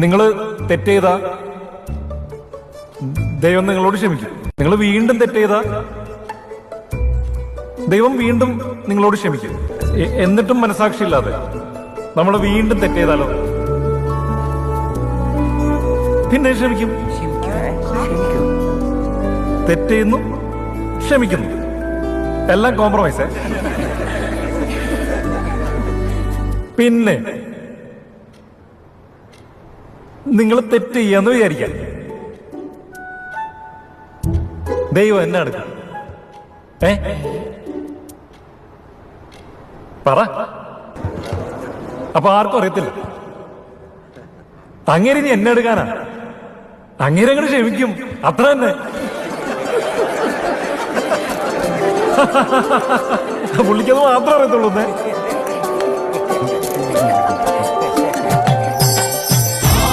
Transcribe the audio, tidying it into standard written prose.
നിങ്ങള് തെറ്റ് ചെയ്ത ദൈവം നിങ്ങളോട് ക്ഷമിക്കും. നിങ്ങൾ വീണ്ടും തെറ്റ് ചെയ്ത ദൈവം വീണ്ടും നിങ്ങളോട് ക്ഷമിക്കും. എന്നിട്ടും മനസാക്ഷി ഇല്ലാതെ നമ്മൾ വീണ്ടും തെറ്റ് ചെയ്താലോ? പിന്നെ ക്ഷമിക്കും. തെറ്റ് ചെയ്യുന്നു, ക്ഷമിക്കുന്നു, എല്ലാം കോംപ്രമൈസ്. പിന്നെ നിങ്ങൾ തെറ്റ് ചെയ്യാന്ന് വിചാരിക്കാം, ദൈവം എന്നെ എടുക്കും. പറ. അപ്പൊ ആർക്കും അറിയത്തില്ല. അങ്ങേര് ഇനി എന്നെ എടുക്കാനാ? അങ്ങേരെ അങ്ങോട്ട് ക്ഷമിക്കും, അത്ര തന്നെ. പുള്ളിക്കത് മാത്രമേ അറിയത്തുള്ളൂ.